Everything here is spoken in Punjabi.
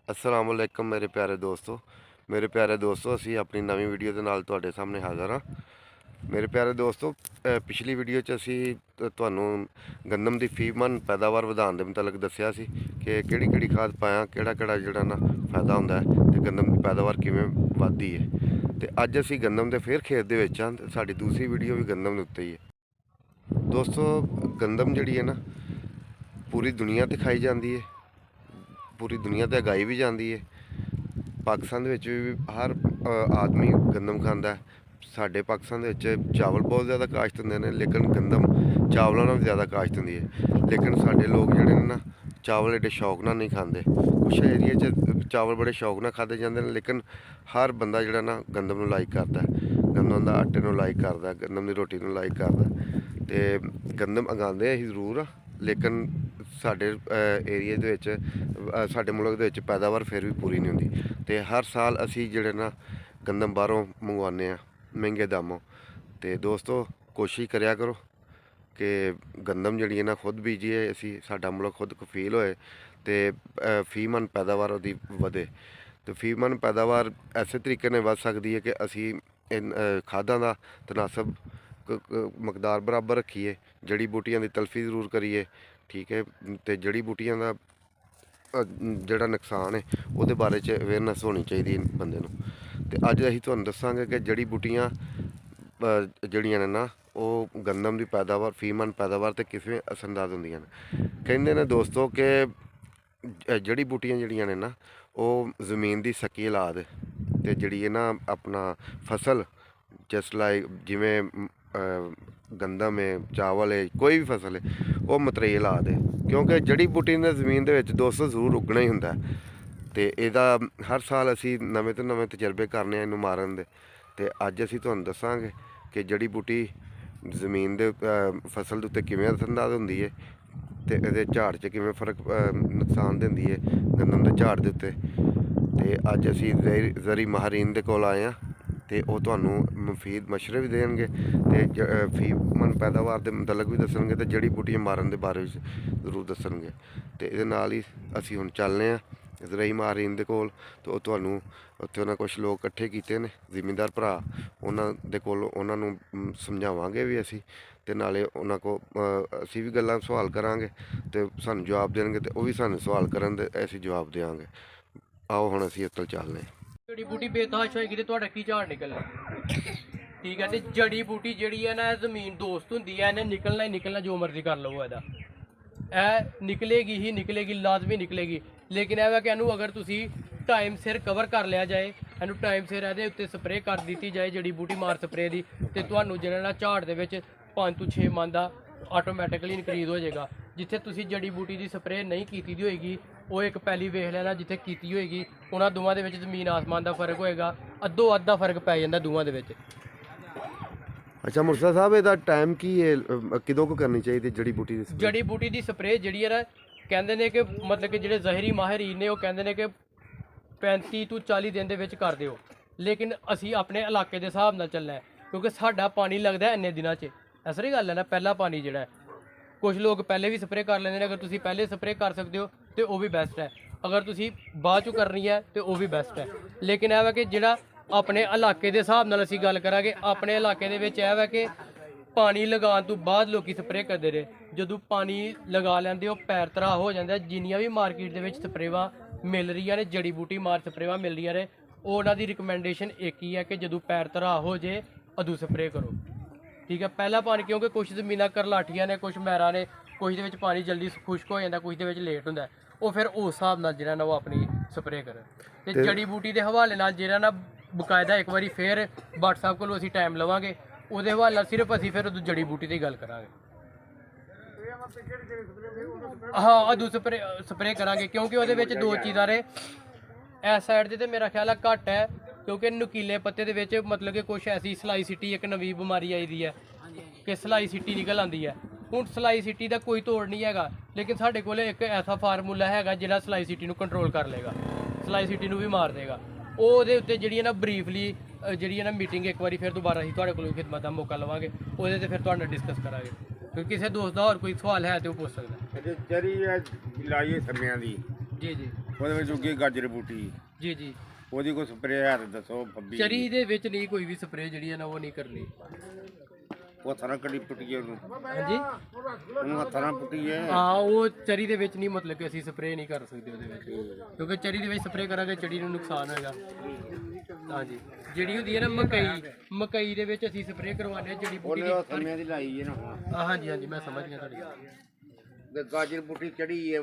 अस्सलाम वालेकुम मेरे प्यारे दोस्तों ਅਸੀਂ ਆਪਣੀ ਨਵੀਂ ਵੀਡੀਓ ਦੇ ਨਾਲ ਤੁਹਾਡੇ ਸਾਹਮਣੇ ਹਾਜ਼ਰ ਹਾਂ। ਮੇਰੇ ਪਿਆਰੇ ਦੋਸਤੋ, ਪਿਛਲੀ ਵੀਡੀਓ 'ਚ ਅਸੀਂ ਤੁਹਾਨੂੰ ਗੰਦਮ ਦੀ ਫੀਮਨ ਪੈਦਾਵਾਰ ਵਧਾਉਣ ਦੇ ਮੁਤਲਕ ਦੱਸਿਆ ਸੀ ਕਿ ਕਿਹੜੀ ਖਾਦ ਪਾਇਆ, ਕਿਹੜਾ ਜਿਹੜਾ ਨਾ ਫਾਇਦਾ ਹੁੰਦਾ ਹੈ ਤੇ ਗੰਦਮ ਦੀ ਪੈਦਾਵਾਰ ਕਿਵੇਂ ਵੱਧਦੀ ਹੈ। ਤੇ ਅੱਜ ਅਸੀਂ ਗੰਦਮ ਦੇ ਫੇਰ ਖੇਤ ਦੇ ਵਿੱਚ ਹਾਂ ਤੇ ਸਾਡੀ ਦੂਸਰੀ ਵੀਡੀਓ ਵੀ ਗੰਦਮ ਦੇ ਉੱਤੇ ਹੀ ਹੈ। ਦੋਸਤੋ, ਗੰਦਮ ਜਿਹੜੀ ਹੈ ਨਾ ਪੂਰੀ ਦੁਨੀਆ ਤੇ ਖਾਈ ਜਾਂਦੀ ਹੈ, ਪੂਰੀ ਦੁਨੀਆ ਤੇ ਉਗਾਈ ਵੀ ਜਾਂਦੀ ਹੈ। ਪਾਕਿਸਤਾਨ ਦੇ ਵਿੱਚ ਵੀ ਹਰ ਆਦਮੀ ਗੰਦਮ ਖਾਂਦਾ ਹੈ। ਸਾਡੇ ਪਾਕਿਸਤਾਨ ਦੇ ਵਿੱਚ ਚਾਵਲ ਬਹੁਤ ਜ਼ਿਆਦਾ ਕਾਸ਼ਤ ਹੁੰਦੇ ਨੇ, ਲੇਕਿਨ ਗੰਦਮ ਚਾਵਲਾਂ ਨਾਲੋਂ ਜ਼ਿਆਦਾ ਕਾਸ਼ਤ ਹੁੰਦੀ ਹੈ। ਲੇਕਿਨ ਸਾਡੇ ਲੋਕ ਜਿਹੜੇ ਨੇ ਨਾ ਚਾਵਲ ਐਡੇ ਸ਼ੌਕ ਨਾਲ ਨਹੀਂ ਖਾਂਦੇ। ਕੁਛ ਏਰੀਏ 'ਚ ਚਾਵਲ ਬੜੇ ਸ਼ੌਕ ਨਾਲ ਖਾਧੇ ਜਾਂਦੇ ਨੇ, ਲੇਕਿਨ ਹਰ ਬੰਦਾ ਜਿਹੜਾ ਨਾ ਗੰਦਮ ਨੂੰ ਲਾਈਕ ਕਰਦਾ, ਗੰਦਮ ਦਾ ਆਟੇ ਨੂੰ ਲਾਈਕ ਕਰਦਾ, ਗੰਦਮ ਦੀ ਰੋਟੀ ਨੂੰ ਲਾਈਕ ਕਰਦਾ। ਤੇ ਗੰਦਮ ਉਗਾਉਂਦੇ ਅਸੀਂ ਜ਼ਰੂਰ ਆ, ਲੇਕਿਨ ਸਾਡੇ ਏਰੀਏ ਦੇ ਵਿੱਚ ਸਾਡੇ ਮੁਲਕ ਦੇ ਵਿੱਚ ਪੈਦਾਵਾਰ ਫਿਰ ਵੀ ਪੂਰੀ ਨਹੀਂ ਹੁੰਦੀ। ਤੇ ਹਰ ਸਾਲ ਅਸੀਂ ਜਿਹੜੇ ਨਾ ਗੰਦਮ ਬਾਹਰੋਂ ਮੰਗਵਾਉਂਦੇ ਹਾਂ ਮਹਿੰਗੇ ਦਾਮੋਂ। ਤੇ ਦੋਸਤੋ, ਕੋਸ਼ਿਸ਼ ਕਰਿਆ ਕਰੋ ਕਿ ਗੰਦਮ ਜਿਹੜੀ ਹੈ ਨਾ ਖੁਦ ਬੀਜੀਏ ਅਸੀਂ, ਸਾਡਾ ਮੁਲਕ ਖੁਦ ਕਫੀਲ ਹੋਏ ਤੇ ਫੀਮਨ ਪੈਦਾਵਾਰ ਉਹਦੀ ਵਧੇ। ਤੇ ਫੀਮਨ ਪੈਦਾਵਾਰ ਐਸੇ ਤਰੀਕੇ ਨਾਲ ਵੱਧ ਸਕਦੀ ਹੈ ਕਿ ਅਸੀਂ ਖਾਦਾਂ ਦਾ ਤਨਾਸਬ ਮਕਦਾਰ ਬਰਾਬਰ ਰੱਖੀਏ, ਜੜੀ ਬੂਟੀਆਂ ਦੀ ਤਲਫੀ ਜ਼ਰੂਰ ਕਰੀਏ, ਠੀਕ ਹੈ। ਤੇ ਜੜੀ ਬੂਟੀਆਂ ਦਾ ਜਿਹੜਾ ਨੁਕਸਾਨ ਹੈ ਉਹਦੇ ਬਾਰੇ 'ਚ ਅਵੇਅਰਨੈਸ ਹੋਣੀ ਚਾਹੀਦੀ ਹੈ ਬੰਦੇ ਨੂੰ। ਤੇ ਅੱਜ ਅਸੀਂ ਤੁਹਾਨੂੰ ਦੱਸਾਂਗੇ ਕਿ ਜੜੀ ਬੂਟੀਆਂ ਜਿਹੜੀਆਂ ਨੇ ਨਾ ਉਹ ਗੰਦਮ ਦੀ ਪੈਦਾਵਾਰ, ਫੀਮਨ ਪੈਦਾਵਾਰ 'ਤੇ ਕਿਵੇਂ ਅਸਰਅੰਦਾਜ਼ ਹੁੰਦੀਆਂ ਨੇ। ਕਹਿੰਦੇ ਨੇ ਦੋਸਤੋ ਕਿ ਜੜੀ ਬੂਟੀਆਂ ਜਿਹੜੀਆਂ ਨੇ ਨਾ ਉਹ ਜ਼ਮੀਨ ਦੀ ਸੱਕੀ ਔਲਾਦ ਤੇ ਜਿਹੜੀ ਹੈ ਨਾ ਆਪਣਾ ਫਸਲ ਜਸਟ ਲਾਈਕ ਜਿਵੇਂ ਗੰਦਮ ਹੈ, ਚਾਵਲ ਹੈ, ਕੋਈ ਵੀ ਫਸਲ ਹੈ, ਉਹ ਮਤਰੇਈ ਔਲਾਦ ਹੈ। ਕਿਉਂਕਿ ਜੜੀ ਬੂਟੀ ਨੇ ਜ਼ਮੀਨ ਦੇ ਵਿੱਚ ਦੋਸਤੋ ਜ਼ਰੂਰ ਉੱਗਣਾ ਹੀ ਹੁੰਦਾ। ਤੇ ਇਹਦਾ ਹਰ ਸਾਲ ਅਸੀਂ ਨਵੇਂ ਤੋਂ ਨਵੇਂ ਤਜਰਬੇ ਕਰਨੇ ਆ ਇਹਨੂੰ ਮਾਰਨ ਦੇ। ਤੇ ਅੱਜ ਅਸੀਂ ਤੁਹਾਨੂੰ ਦੱਸਾਂਗੇ ਕਿ ਜੜੀ ਬੂਟੀ ਜ਼ਮੀਨ ਦੇ ਫਸਲ ਦੇ ਉੱਤੇ ਕਿਵੇਂ ਅਸਰਅੰਦਾਜ਼ ਹੁੰਦੀ ਹੈ ਤੇ ਇਹਦੇ ਝਾੜ 'ਚ ਕਿਵੇਂ ਨੁਕਸਾਨ ਦਿੰਦੀ ਹੈ ਗੰਦਮ ਦੇ ਝਾੜ ਦੇ ਉੱਤੇ। ਤੇ ਅੱਜ ਅਸੀਂ ਜ਼ਰੀ ਮਾਹਰੀਨ ਦੇ ਕੋਲ ਆਏ ਹਾਂ ਤੇ ਉਹ ਤੁਹਾਨੂੰ ਮੁਫੀਦ ਮਸ਼ਵਰੇ ਵੀ ਦੇਣਗੇ ਤੇ ਫੀਮਨ ਪੈਦਾਵਾਰ ਦੇ ਮੁਤਲਕ ਵੀ ਦੱਸਣਗੇ ਤੇ ਜੜੀ ਬੂਟੀਆਂ ਮਾਰਨ ਦੇ ਬਾਰੇ ਵਿੱਚ ਜ਼ਰੂਰ ਦੱਸਣਗੇ। ਤੇ ਇਹਦੇ ਨਾਲ ਹੀ ਅਸੀਂ ਹੁਣ ਚੱਲਦੇ ਹਾਂ ਜ਼ਰੀ ਮਾਹਰੀਨ ਦੇ ਕੋਲ। ਤੇ ਉਹ ਤੁਹਾਨੂੰ ਉੱਥੇ ਉਹਨਾਂ ਕੁਛ ਲੋਕ ਇਕੱਠੇ ਕੀਤੇ ਨੇ ਜ਼ਿਮੀਂਦਾਰ ਭਰਾ, ਉਹਨਾਂ ਦੇ ਕੋਲ ਉਹਨਾਂ ਨੂੰ ਸਮਝਾਵਾਂਗੇ ਵੀ ਅਸੀਂ, ਤੇ ਨਾਲੇ ਉਹਨਾਂ ਕੋਲ ਅਸੀਂ ਵੀ ਗੱਲਾਂ ਸਵਾਲ ਕਰਾਂਗੇ ਤੇ ਸਾਨੂੰ ਜਵਾਬ ਦੇਣਗੇ ਤੇ ਉਹ ਵੀ ਸਾਨੂੰ ਸਵਾਲ ਕਰਨ ਤੇ ਅਸੀਂ ਜਵਾਬ ਦੇਵਾਂਗੇ। ਆਓ ਹੁਣ ਅਸੀਂ ਉੱਤੇ ਚੱਲਦੇ ਹਾਂ। ਜੜੀ ਬੂਟੀ ਬੇਤਹਾਸ਼ ਹੋਏਗੀ ਤੇ ਤੁਹਾਡਾ ਕੀ ਝਾੜ ਨਿਕਲਣਾ, ਠੀਕ ਹੈ। ਤੇ ਜੜੀ ਬੂਟੀ ਜਿਹੜੀ ਹੈ ਨਾ ਜ਼ਮੀਨ ਦੋਸਤ ਹੁੰਦੀ ਹੈ, ਇਹਨੇ ਨਿਕਲਣਾ ਹੀ ਨਿਕਲਣਾ, ਜੋ ਮਰਜ਼ੀ ਕਰ ਲਵੋ ਇਹਦਾ, ਇਹ ਨਿਕਲੇਗੀ ਹੀ ਨਿਕਲੇਗੀ, ਲਾਜ਼ਮੀ ਨਿਕਲੇਗੀ। ਲੇਕਿਨ ਇਹ ਵਾ ਕਿ ਇਹਨੂੰ ਅਗਰ ਤੁਸੀਂ ਟਾਈਮ ਸਿਰ ਕਵਰ ਕਰ ਲਿਆ ਜਾਏ, ਇਹਨੂੰ ਟਾਈਮ ਸਿਰ ਇਹਦੇ ਉੱਤੇ ਸਪਰੇਅ ਕਰ ਦਿੱਤੀ ਜਾਏ ਜੜੀ ਬੂਟੀ ਮਾਰ ਸਪਰੇਅ ਦੀ, ਤੇ ਤੁਹਾਨੂੰ ਜਿਹੜਾ ਨਾ ਝਾੜ ਦੇ ਵਿੱਚ 5 ਤੋਂ 6 ਮਣ ਦਾ ਆਟੋਮੈਟਿਕਲੀ ਇਨਕਰੀਜ਼ ਹੋ ਜਾਏਗਾ। ਜਿੱਥੇ ਤੁਸੀਂ ਜੜੀ ਬੂਟੀ ਦੀ ਸਪਰੇਅ ਨਹੀਂ ਕੀਤੀ ਦੀ ਹੋਏਗੀ, ਉਹ ਇੱਕ ਪਹਿਲੀ ਵੇਖ ਲੈਣਾ, ਜਿੱਥੇ ਕੀਤੀ ਹੋਏਗੀ ਉਹਨਾਂ ਦੋਵਾਂ ਦੇ ਵਿੱਚ ਜ਼ਮੀਨ ਆਸਮਾਨ ਦਾ ਫਰਕ ਹੋਏਗਾ, ਅੱਧੋ ਅੱਧ ਦਾ ਫਰਕ ਪੈ ਜਾਂਦਾ ਦੋਵਾਂ ਦੇ ਵਿੱਚ। ਅੱਛਾ ਮੁਰਸ਼ਦ ਸਾਹਿਬ, ਇਹਦਾ ਟਾਈਮ ਕੀ ਹੈ, ਕਿਦੋਂ ਕੁ ਕਰਨੀ ਚਾਹੀਦੀ ਜੜੀ ਬੂਟੀ ਦੀ spray? ਜੜੀ ਬੂਟੀ ਦੀ ਸਪਰੇਅ ਜਿਹੜੀ ਹੈ ਨਾ, ਕਹਿੰਦੇ ਨੇ ਕਿ ਮਤਲਬ ਕਿ ਜਿਹੜੇ ਜ਼ਹਿਰੀ ਮਾਹਿਰੀਨ ਨੇ ਉਹ ਕਹਿੰਦੇ ਨੇ ਕਿ 35 ਤੋਂ 40 ਦਿਨ ਦੇ ਵਿੱਚ ਕਰ ਦਿਓ। ਲੇਕਿਨ ਅਸੀਂ ਆਪਣੇ ਇਲਾਕੇ ਦੇ ਹਿਸਾਬ ਨਾਲ ਚੱਲਣਾ ਹੈ, ਕਿਉਂਕਿ ਸਾਡਾ ਪਾਣੀ ਲੱਗਦਾ ਇੰਨੇ ਦਿਨਾਂ 'ਚ। ਅਸਲੀ ਗੱਲ ਹੈ ਨਾ, ਪਹਿਲਾ ਪਾਣੀ ਜਿਹੜਾ ਹੈ, ਕੁਝ ਲੋਕ ਪਹਿਲੇ ਵੀ ਸਪਰੇਅ ਕਰ ਲੈਂਦੇ ਨੇ। ਅਗਰ ਤੁਸੀਂ ਪਹਿਲੇ ਸਪਰੇਅ ਕਰ ਸਕਦੇ ਹੋ ਤੇ ਉਹ ਵੀ ਬੈਸਟ ਹੈ, ਅਗਰ ਤੁਸੀਂ ਬਾਅਦ 'ਚੋਂ ਕਰਨੀ ਹੈ ਤੇ ਉਹ ਵੀ ਬੈਸਟ ਹੈ। ਲੇਕਿਨ ਇਹ ਵਾ ਕਿ ਜਿਹੜਾ ਆਪਣੇ ਇਲਾਕੇ ਦੇ ਹਿਸਾਬ ਨਾਲ ਅਸੀਂ ਗੱਲ ਕਰਾਂਗੇ, ਆਪਣੇ ਇਲਾਕੇ ਦੇ ਵਿੱਚ ਇਹ ਵਾ ਕਿ ਪਾਣੀ ਲਗਾਉਣ ਤੋਂ ਬਾਅਦ ਲੋਕੀ ਸਪਰੇਅ ਕਰਦੇ ਰਹੇ। ਜਦੋਂ ਪਾਣੀ ਲਗਾ ਲੈਂਦੇ ਉਹ ਪੈਰ ਤਰਾ ਹੋ ਜਾਂਦਾ। ਜਿੰਨੀਆਂ ਵੀ ਮਾਰਕੀਟ ਦੇ ਵਿੱਚ ਸਪਰੇਵਾਂ ਮਿਲ ਰਹੀਆਂ ਨੇ, ਜੜੀ ਬੂਟੀ ਮਾਰ ਸਪਰੇਵਾਂ ਮਿਲ ਰਹੀਆਂ ਨੇ, ਉਹ ਉਹਨਾਂ ਦੀ ਰਿਕਮੈਂਡੇਸ਼ਨ ਇੱਕ ਹੀ ਹੈ ਕਿ ਜਦੋਂ ਪੈਰ ਤਰਾ ਹੋ ਜੇ ਉਦੋਂ ਸਪਰੇਅ ਕਰੋ, ਠੀਕ ਹੈ। ਪਹਿਲਾ ਪਾਣੀ, ਕਿਉਂਕਿ ਕੁਛ ਜ਼ਮੀਨਾਂ ਕਰਲਾਠੀਆਂ ਨੇ, ਕੁਛ ਮਹਿਰਾਂ ਨੇ, ਕੁਛ ਦੇ ਵਿੱਚ ਪਾਣੀ ਜਲਦੀ ਖੁਸ਼ਕ ਹੋ ਜਾਂਦਾ, ਕੁਛ ਦੇ ਵਿੱਚ ਲੇਟ ਹੁੰਦਾ, ਉਹ ਫਿਰ ਉਸ ਹਿਸਾਬ ਨਾਲ ਜਿਹੜਾ ਨਾ ਉਹ ਆਪਣੀ ਸਪਰੇਅ ਕਰਨ। ਤੇ ਜੜੀ ਬੂਟੀ ਦੇ ਹਵਾਲੇ ਨਾਲ ਜਿਹੜਾ ਨਾ ਬਕਾਇਦਾ ਇੱਕ ਵਾਰੀ ਫਿਰ WhatsApp ਕੋਲੋਂ ਅਸੀਂ ਟਾਈਮ ਲਵਾਂਗੇ, ਉਹਦੇ ਹਵਾਲੇ ਨਾਲ ਸਿਰਫ ਅਸੀਂ ਫਿਰ ਉਦੋਂ ਜੜੀ ਬੂਟੀ ਦੀ ਗੱਲ ਕਰਾਂਗੇ। ਹਾਂ, ਉਦੋਂ ਸਪਰੇਅ ਕਰਾਂਗੇ, ਕਿਉਂਕਿ ਉਹਦੇ ਵਿੱਚ ਦੋ ਚੀਜ਼ਾਂ ਨੇ। ਇਸ ਸਾਈਡ 'ਤੇ ਤਾਂ ਮੇਰਾ ਖਿਆਲ ਹੈ ਘੱਟ ਹੈ, ਕਿਉਂਕਿ ਨੁਕੀਲੇ ਪੱਤੇ ਦੇ ਵਿੱਚ ਮਤਲਬ ਕਿ ਕੁਛ ਐਸੀ ਸਲਾਈ ਸਿੱਟੀ, ਇੱਕ ਨਵੀਂ ਬਿਮਾਰੀ ਆਈ ਦੀ ਹੈ ਕਿ ਸਲਾਈ ਸਿੱਟੀ ਨਿਕਲ ਆਉਂਦੀ ਹੈ। ਹੁਣ ਸਲਾਈ ਸਿੱਟੀ ਦਾ ਕੋਈ ਤੋੜ ਨਹੀਂ ਹੈਗਾ, ਲੇਕਿਨ ਸਾਡੇ ਕੋਲ ਇੱਕ ਐਸਾ ਫਾਰਮੂਲਾ ਹੈਗਾ ਜਿਹੜਾ ਸਲਾਈ ਸਿੱਟੀ ਨੂੰ ਕੰਟਰੋਲ ਕਰ ਲਏਗਾ, ਸਲਾਈ ਸਿੱਟੀ ਨੂੰ ਵੀ ਮਾਰ ਦੇਗਾ। ਉਹ ਉਹਦੇ ਉੱਤੇ ਜਿਹੜੀ ਹੈ ਨਾ ਬਰੀਫਲੀ ਜਿਹੜੀ ਹੈ ਨਾ ਮੀਟਿੰਗ ਇੱਕ ਵਾਰੀ ਫਿਰ ਦੁਬਾਰਾ ਅਸੀਂ ਤੁਹਾਡੇ ਕੋਲੋਂ ਖਿਦਮਤ ਦਾ ਮੌਕਾ ਲਵਾਂਗੇ, ਉਹਦੇ 'ਤੇ ਫਿਰ ਤੁਹਾਡੇ ਨਾਲ ਡਿਸਕਸ ਕਰਾਂਗੇ। ਕਿਉਂਕਿ ਕਿਸੇ ਦੋਸਤ ਦਾ ਹੋਰ ਕੋਈ ਸਵਾਲ ਹੈ ਤੇ ਉਹ ਪੁੱਛ ਸਕਦਾ। ਜਰੀ ਲਾਈਏ ਸਮਿਆਂ ਦੀ ਜੀ ਜੀ। ਉਹਦੇ ਵਿੱਚ ਉੱਗੀ ਗਾਜਰ ਬੂਟੀ, ਜੀ ਜੀ। ਉਹਦੀ ਕੋਈ ਸਪਰੇਅ ਹੈ ਤਾਂ ਦੱਸੋ। ਫੱਬੀ ਚਰੀ ਦੇ ਵਿੱਚ ਨਹੀਂ ਕੋਈ ਵੀ ਸਪਰੇਅ ਜਿਹੜੀ ਹੈ ਨਾ ਉਹ ਨਹੀਂ ਕਰਨੀ। ਉਹ ਹੱਥਾਂ ਨਾਲ ਕੱਢੀ ਪੁੱਟੀਏ ਉਹਨੂੰ, ਹਾਂਜੀ ਉਹਨੂੰ ਹੱਥਾਂ ਨਾਲ ਪੁੱਟੀਏ। ਹਾਂ, ਉਹ ਚਰੀ ਦੇ ਵਿੱਚ ਨਹੀਂ, ਮਤਲਬ ਕਿ ਅਸੀਂ ਸਪਰੇਅ ਨਹੀਂ ਕਰ ਸਕਦੇ ਉਹਦੇ ਵਿੱਚ, ਕਿਉਂਕਿ ਚਰੀ ਦੇ ਵਿੱਚ ਸਪਰੇਅ ਕਰਾਂਗੇ ਚਰੀ ਨੂੰ ਨੁਕਸਾਨ ਹੋਏਗਾ। ਹਾਂਜੀ, ਜਿਹੜੀ ਹੁੰਦੀ ਹੈ ਨਾ ਮਕਈ ਦੇ ਵਿੱਚ ਅਸੀਂ ਸਪਰੇਅ ਕਰਵਾਉਂਦੇ ਹਾਂ ਜੜੀ ਬੂਟੀ ਉਹਨੇ ਉਹ ਸਮਿਆਂ ਦੀ ਲਾਈ ਹੈ ਨਾ ਹੁਣ, ਹਾਂਜੀ ਹਾਂਜੀ, ਮੈਂ ਸਮਝ ਗਿਆ ਤੁਹਾਡੀ ਗੱਲ। ਤੇ ਗਾਜਰ ਬੂਟੀ ਚੜੀ ਹੈ।